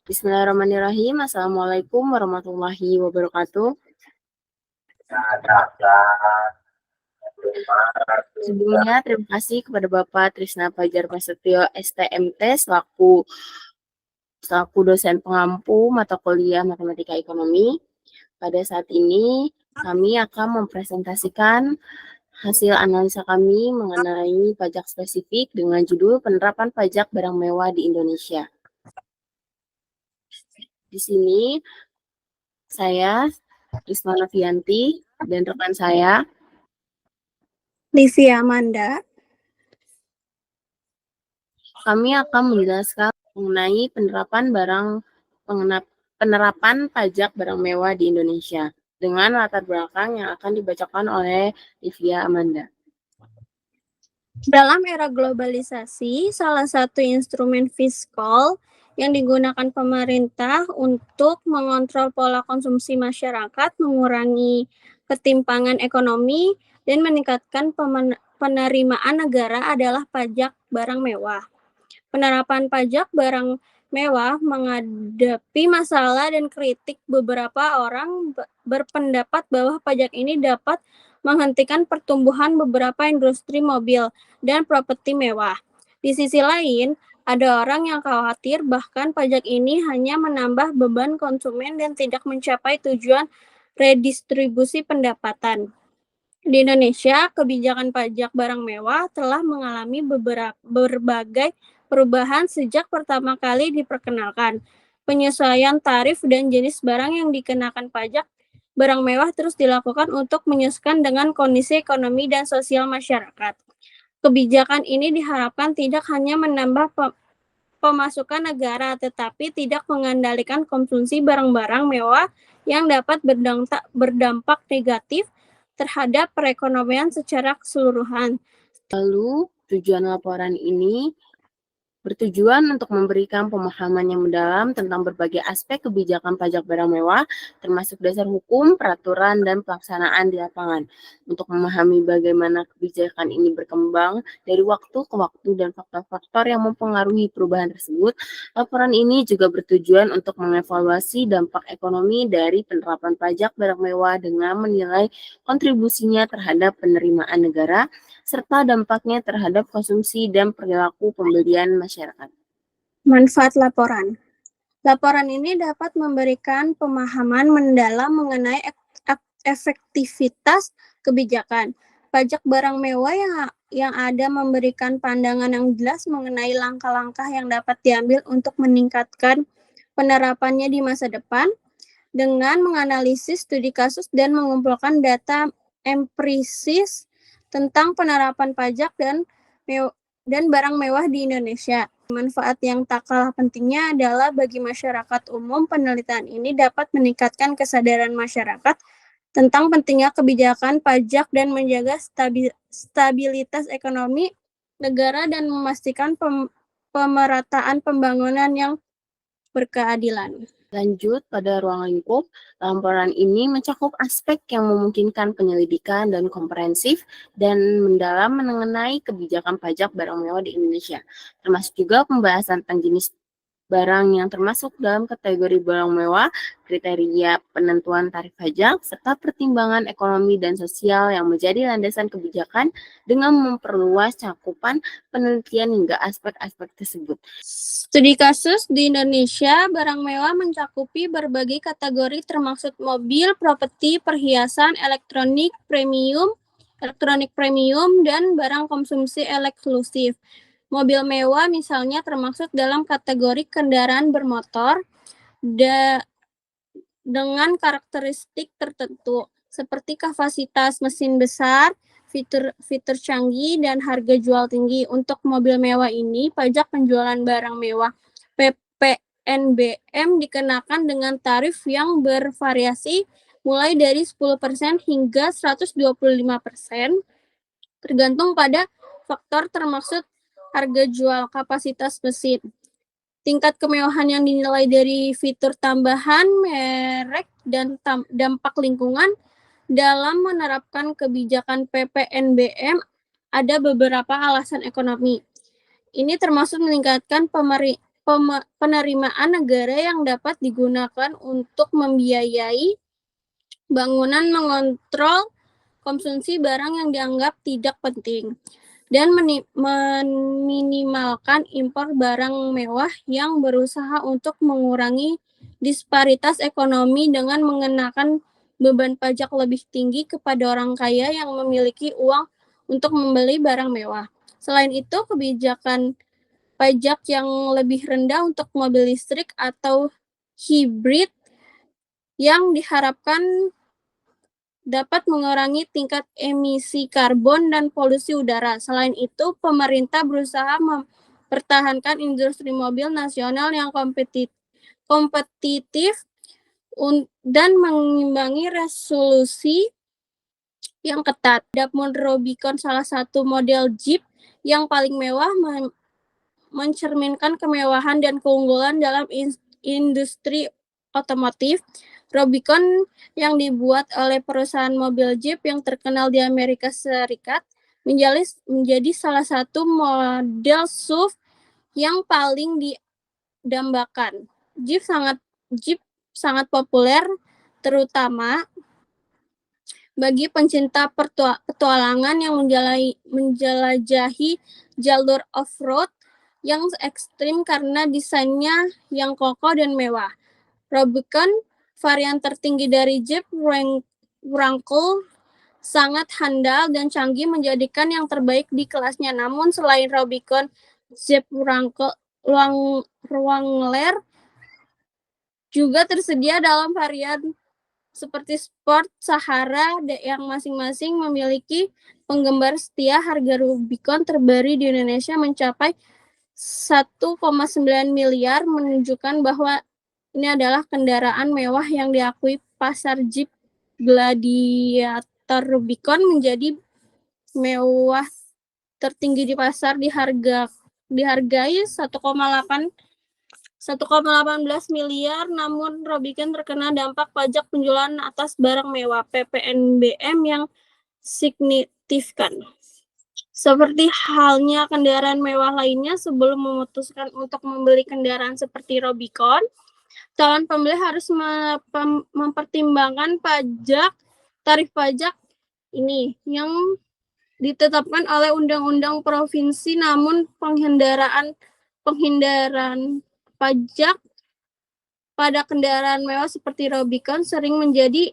Bismillahirrahmanirrahim. Assalamualaikum warahmatullahi wabarakatuh. Sebelumnya, terima kasih kepada Bapak Trisna Fajar Prasetyo, STMT, selaku dosen pengampu mata kuliah Matematika Ekonomi. Pada saat ini, kami akan mempresentasikan hasil analisa kami mengenai pajak spesifik dengan judul Penerapan Pajak Barang Mewah di Indonesia. Di sini, saya, Risma Novianti, dan rekan saya, Livia Amanda. Kami akan menjelaskan mengenai penerapan pajak barang mewah di Indonesia dengan latar belakang yang akan dibacakan oleh Livia Amanda. Dalam era globalisasi, salah satu instrumen fiskal yang digunakan pemerintah untuk mengontrol pola konsumsi masyarakat, mengurangi ketimpangan ekonomi, dan meningkatkan penerimaan negara adalah pajak barang mewah. Penerapan pajak barang mewah menghadapi masalah dan kritik. Beberapa orang berpendapat bahwa pajak ini dapat menghentikan pertumbuhan beberapa industri mobil dan properti mewah. Di sisi lain, ada orang yang khawatir bahkan pajak ini hanya menambah beban konsumen dan tidak mencapai tujuan redistribusi pendapatan. Di Indonesia, kebijakan pajak barang mewah telah mengalami berbagai perubahan sejak pertama kali diperkenalkan. Penyesuaian tarif dan jenis barang yang dikenakan pajak barang mewah terus dilakukan untuk menyesuaikan dengan kondisi ekonomi dan sosial masyarakat. Kebijakan ini diharapkan tidak hanya menambah pemasukan negara, tetapi tidak mengendalikan konsumsi barang-barang mewah yang dapat berdampak negatif terhadap perekonomian secara keseluruhan. Lalu, tujuan laporan ini bertujuan untuk memberikan pemahaman yang mendalam tentang berbagai aspek kebijakan pajak barang mewah, termasuk dasar hukum, peraturan, dan pelaksanaan di lapangan. Untuk memahami bagaimana kebijakan ini berkembang dari waktu ke waktu dan faktor-faktor yang mempengaruhi perubahan tersebut, laporan ini juga bertujuan untuk mengevaluasi dampak ekonomi dari penerapan pajak barang mewah dengan menilai kontribusinya terhadap penerimaan negara, serta dampaknya terhadap konsumsi dan perilaku pembelian masyarakat. Manfaat laporan. Laporan ini dapat memberikan pemahaman mendalam mengenai efektivitas kebijakan pajak barang mewah yang ada, memberikan pandangan yang jelas mengenai langkah-langkah yang dapat diambil untuk meningkatkan penerapannya di masa depan dengan menganalisis studi kasus dan mengumpulkan data empiris tentang penerapan pajak dan barang mewah di Indonesia. Manfaat yang tak kalah pentingnya adalah bagi masyarakat umum, penelitian ini dapat meningkatkan kesadaran masyarakat tentang pentingnya kebijakan pajak dan menjaga stabilitas ekonomi negara dan memastikan pemerataan pembangunan yang berkeadilan. Lanjut, pada ruang lingkup, laporan ini mencakup aspek yang memungkinkan penyelidikan dan komprehensif dan mendalam mengenai kebijakan pajak barang mewah di Indonesia, termasuk juga pembahasan tentang jenis barang yang termasuk dalam kategori barang mewah, kriteria penentuan tarif pajak, serta pertimbangan ekonomi dan sosial yang menjadi landasan kebijakan dengan memperluas cakupan penelitian hingga aspek-aspek tersebut. Studi kasus di Indonesia, barang mewah mencakupi berbagai kategori termasuk mobil, properti, perhiasan, elektronik premium, dan barang konsumsi eksklusif. Mobil mewah misalnya termasuk dalam kategori kendaraan bermotor dengan karakteristik tertentu seperti kapasitas mesin besar, fitur canggih, dan harga jual tinggi. Untuk mobil mewah ini, pajak penjualan barang mewah PPNBM dikenakan dengan tarif yang bervariasi mulai dari 10% hingga 125%, tergantung pada faktor termasuk harga jual, kapasitas mesin, tingkat kemewahan yang dinilai dari fitur tambahan, merek, dan dampak lingkungan. Dalam menerapkan kebijakan PPNBM, ada beberapa alasan ekonomi. Ini termasuk meningkatkan penerimaan negara yang dapat digunakan untuk membiayai bangunan, mengontrol konsumsi barang yang dianggap tidak penting, dan meminimalkan impor barang mewah yang berusaha untuk mengurangi disparitas ekonomi dengan mengenakan beban pajak lebih tinggi kepada orang kaya yang memiliki uang untuk membeli barang mewah. Selain itu, kebijakan pajak yang lebih rendah untuk mobil listrik atau hibrid yang diharapkan dapat mengurangi tingkat emisi karbon dan polusi udara. Selain itu, pemerintah berusaha mempertahankan industri mobil nasional yang kompetitif dan mengimbangi resolusi yang ketat. Adapun Rubicon, salah satu model Jeep yang paling mewah, mencerminkan kemewahan dan keunggulan dalam industri otomotif. Rubicon yang dibuat oleh perusahaan mobil Jeep yang terkenal di Amerika Serikat menjadi salah satu model SUV yang paling didambakan. Jeep sangat populer terutama bagi pencinta petualangan yang menjelajahi jalur off-road yang ekstrim karena desainnya yang kokoh dan mewah. Rubicon, varian tertinggi dari Jeep Wrangler, sangat handal dan canggih, menjadikan yang terbaik di kelasnya. Namun selain Rubicon, Jeep Wrangler juga tersedia dalam varian seperti Sport, Sahara, yang masing-masing memiliki penggemar setia. Harga Rubicon terbaru di Indonesia mencapai 1,9 miliar, menunjukkan bahwa ini adalah kendaraan mewah yang diakui pasar. Jeep Gladiator Rubicon menjadi mewah tertinggi di pasar, dihargai 1,18 miliar, namun Rubicon terkena dampak pajak penjualan atas barang mewah (PPNBM) yang signifikan. Seperti halnya kendaraan mewah lainnya, sebelum memutuskan untuk membeli kendaraan seperti Rubicon, calon pembeli harus mempertimbangkan tarif pajak ini yang ditetapkan oleh undang-undang provinsi. Namun penghindaran pajak pada kendaraan mewah seperti Rubicon sering menjadi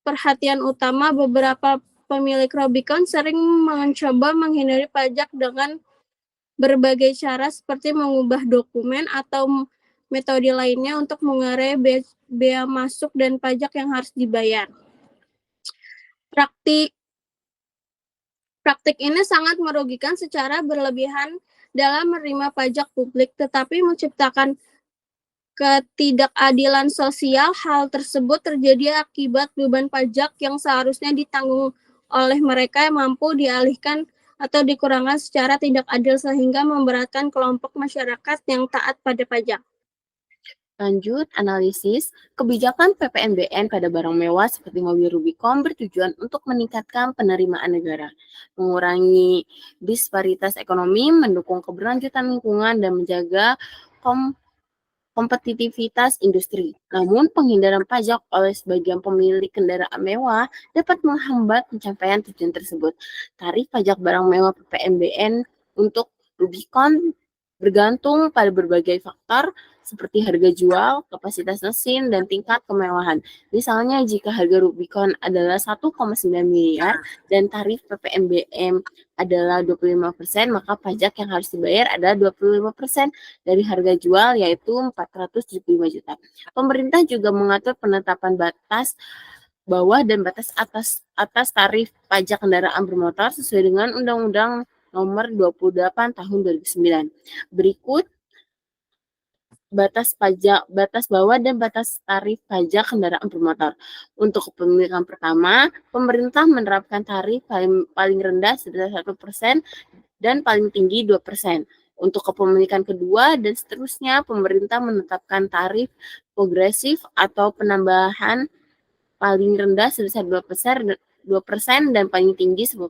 perhatian utama. Beberapa pemilik Rubicon sering mencoba menghindari pajak dengan berbagai cara, seperti mengubah dokumen atau metode lainnya untuk mengurangi bea masuk dan pajak yang harus dibayar. Praktik ini sangat merugikan secara berlebihan dalam menerima pajak publik, tetapi menciptakan ketidakadilan sosial. Hal tersebut terjadi akibat beban pajak yang seharusnya ditanggung oleh mereka yang mampu dialihkan atau dikurangkan secara tidak adil, sehingga memberatkan kelompok masyarakat yang taat pada pajak. Lanjut, analisis kebijakan PPNBM pada barang mewah seperti mobil Rubicon bertujuan untuk meningkatkan penerimaan negara, mengurangi disparitas ekonomi, mendukung keberlanjutan lingkungan, dan menjaga kompetitivitas industri. Namun, penghindaran pajak oleh sebagian pemilik kendaraan mewah dapat menghambat pencapaian tujuan tersebut. Tarif pajak barang mewah PPNBM untuk Rubicon bergantung pada berbagai faktor seperti harga jual, kapasitas mesin, dan tingkat kemewahan. Misalnya, jika harga Rubicon adalah 1,9 miliar dan tarif PPNBM adalah 25%, maka pajak yang harus dibayar adalah 25% dari harga jual, yaitu 475 juta. Pemerintah juga mengatur penetapan batas bawah dan batas atas tarif pajak kendaraan bermotor sesuai dengan Undang-Undang Nomor 28 Tahun 2009. Berikut batas bawah dan batas tarif pajak kendaraan bermotor. Untuk kepemilikan pertama, pemerintah menerapkan tarif paling rendah sebesar 1% dan paling tinggi 2%. Untuk kepemilikan kedua dan seterusnya, pemerintah menetapkan tarif progresif atau penambahan paling rendah sebesar 2% dan paling tinggi 10%.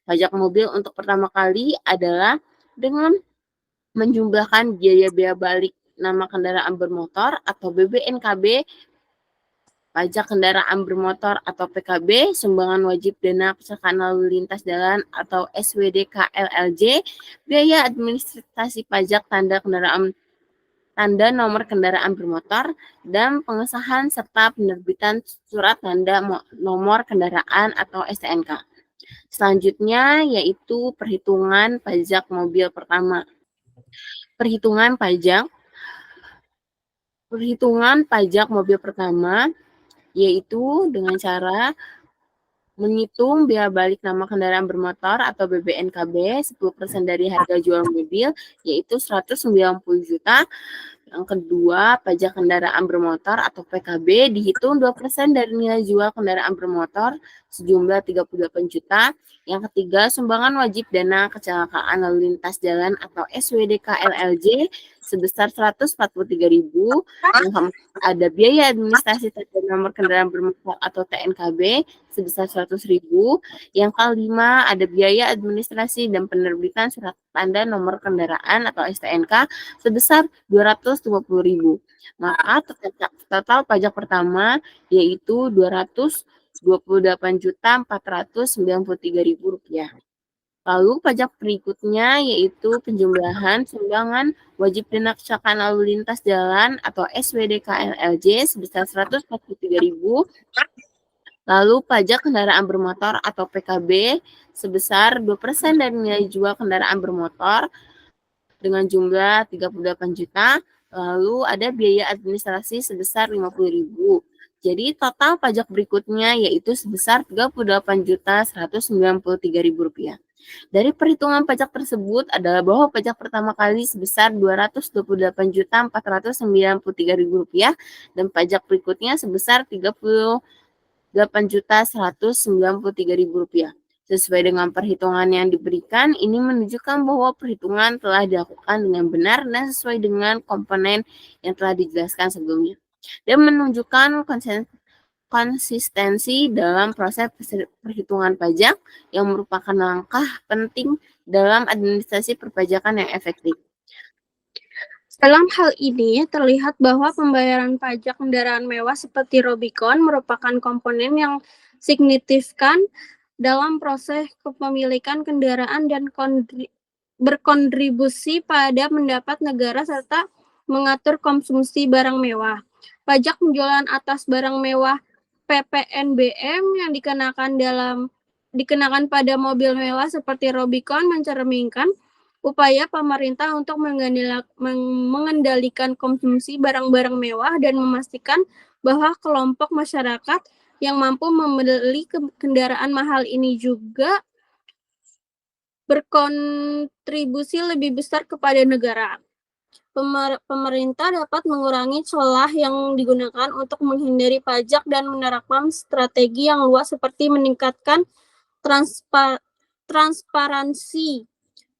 Pajak mobil untuk pertama kali adalah dengan menjumlahkan biaya balik nama kendaraan bermotor atau BBNKB, pajak kendaraan bermotor atau PKB, sumbangan wajib dana kecelakaan lalu lintas jalan atau SWDK-LLJ, biaya administrasi pajak tanda nomor kendaraan bermotor, dan pengesahan serta penerbitan surat tanda nomor kendaraan atau STNK. Selanjutnya yaitu perhitungan pajak mobil pertama. Perhitungan pajak mobil pertama yaitu dengan cara menghitung biaya balik nama kendaraan bermotor atau BBNKB 10% dari harga jual mobil, yaitu 190 juta. Yang kedua, pajak kendaraan bermotor atau PKB dihitung 2% dari nilai jual kendaraan bermotor sejumlah 38 juta. Yang ketiga, sumbangan wajib dana kecelakaan lalu lintas jalan atau SWDK-LLJ sebesar 143.000. Yang keempat, ada biaya administrasi tanda nomor kendaraan bermotor atau TNKB sebesar 100.000. Yang kelima, ada biaya administrasi dan penerbitan surat tanda nomor kendaraan atau STNK sebesar 220.000. Maka total pajak pertama yaitu 228.493.000 rupiah. Lalu pajak berikutnya yaitu penjumlahan sumbangan wajib dana kecelakaan lalu lintas jalan atau SWDK-LLJ sebesar 143.000. Lalu pajak kendaraan bermotor atau PKB sebesar 2% dari nilai jual kendaraan bermotor dengan jumlah 38 juta. Lalu ada biaya administrasi sebesar 50.000. Jadi total pajak berikutnya yaitu sebesar 38.193.000 rupiah. Dari perhitungan pajak tersebut adalah bahwa pajak pertama kali sebesar 228.493.000 rupiah dan pajak berikutnya sebesar 38.193.000 rupiah. Sesuai dengan perhitungan yang diberikan, ini menunjukkan bahwa perhitungan telah dilakukan dengan benar dan sesuai dengan komponen yang telah dijelaskan sebelumnya, dan menunjukkan konsistensi dalam proses perhitungan pajak yang merupakan langkah penting dalam administrasi perpajakan yang efektif. Dalam hal ini, terlihat bahwa pembayaran pajak kendaraan mewah seperti Rubicon merupakan komponen yang signifikan dalam proses kepemilikan kendaraan dan berkontribusi pada pendapat negara serta mengatur konsumsi barang mewah. Pajak penjualan atas barang mewah PPNBM yang dikenakan pada mobil mewah seperti Rubicon mencerminkan upaya pemerintah untuk mengendalikan konsumsi barang-barang mewah dan memastikan bahwa kelompok masyarakat yang mampu membeli kendaraan mahal ini juga berkontribusi lebih besar kepada negara. Pemerintah dapat mengurangi celah yang digunakan untuk menghindari pajak dan menerapkan strategi yang luas seperti meningkatkan transparansi,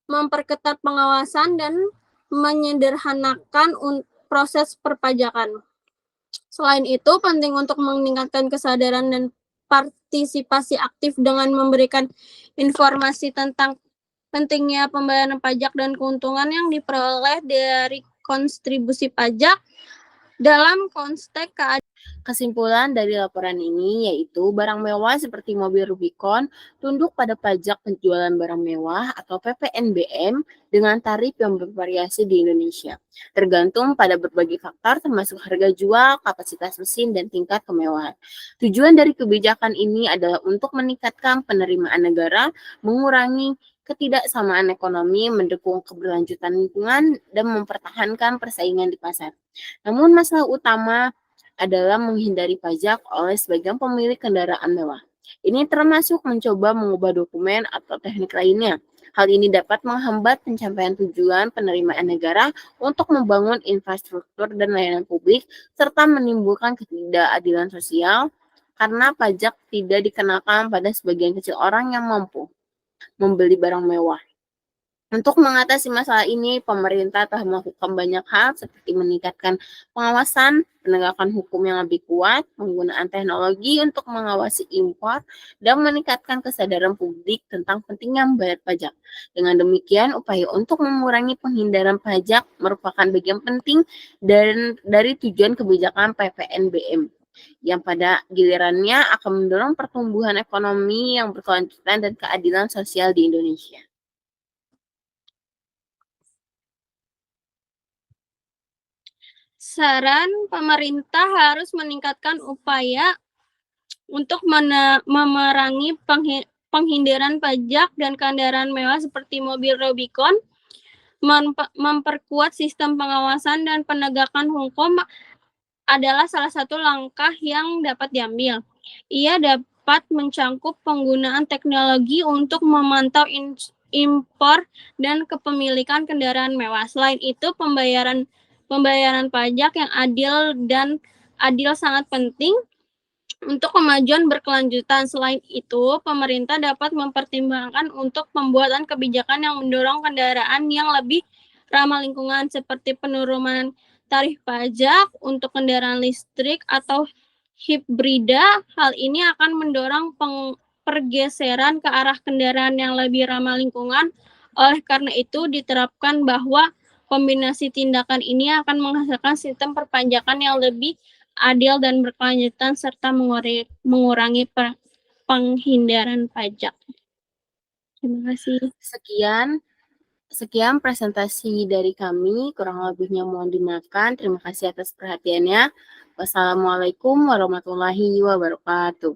memperketat pengawasan, dan menyederhanakan proses perpajakan. Selain itu, penting untuk meningkatkan kesadaran dan partisipasi aktif dengan memberikan informasi tentang pentingnya pembayaran pajak dan keuntungan yang diperoleh dari kontribusi pajak dalam konteks keadilan. Kesimpulan dari laporan ini yaitu barang mewah seperti mobil Rubicon tunduk pada pajak penjualan barang mewah atau PPNBM dengan tarif yang bervariasi di Indonesia, tergantung pada berbagai faktor termasuk harga jual, kapasitas mesin, dan tingkat kemewahan. Tujuan dari kebijakan ini adalah untuk meningkatkan penerimaan negara, mengurangi ketidaksamaan ekonomi, mendukung keberlanjutan lingkungan, dan mempertahankan persaingan di pasar. Namun masalah utama adalah menghindari pajak oleh sebagian pemilik kendaraan mewah. Ini termasuk mencoba mengubah dokumen atau teknik lainnya. Hal ini dapat menghambat pencapaian tujuan penerimaan negara untuk membangun infrastruktur dan layanan publik, serta menimbulkan ketidakadilan sosial karena pajak tidak dikenakan pada sebagian kecil orang yang mampu membeli barang mewah. Untuk mengatasi masalah ini, pemerintah telah melakukan banyak hal seperti meningkatkan pengawasan, penegakan hukum yang lebih kuat, penggunaan teknologi untuk mengawasi impor, dan meningkatkan kesadaran publik tentang pentingnya membayar pajak. Dengan demikian, upaya untuk mengurangi penghindaran pajak merupakan bagian penting dari tujuan kebijakan PPNBM yang pada gilirannya akan mendorong pertumbuhan ekonomi yang berkelanjutan dan keadilan sosial di Indonesia. Saran pemerintah harus meningkatkan upaya untuk memerangi penghindaran pajak dan kendaraan mewah seperti mobil Rubicon, memperkuat sistem pengawasan dan penegakan hukum adalah salah satu langkah yang dapat diambil. Ia dapat mencangkup penggunaan teknologi untuk memantau impor dan kepemilikan kendaraan mewah. Selain itu, pembayaran pajak yang adil sangat penting untuk kemajuan berkelanjutan. Selain itu, pemerintah dapat mempertimbangkan untuk pembuatan kebijakan yang mendorong kendaraan yang lebih ramah lingkungan seperti penurunan tarif pajak untuk kendaraan listrik atau hibrida. Hal ini akan mendorong pergeseran ke arah kendaraan yang lebih ramah lingkungan. Oleh karena itu, diterapkan bahwa kombinasi tindakan ini akan menghasilkan sistem perpajakan yang lebih adil dan berkelanjutan serta mengurangi penghindaran pajak. Terima kasih. Sekian presentasi dari kami, kurang lebihnya mohon dimaafkan. Terima kasih atas perhatiannya. Wassalamualaikum warahmatullahi wabarakatuh.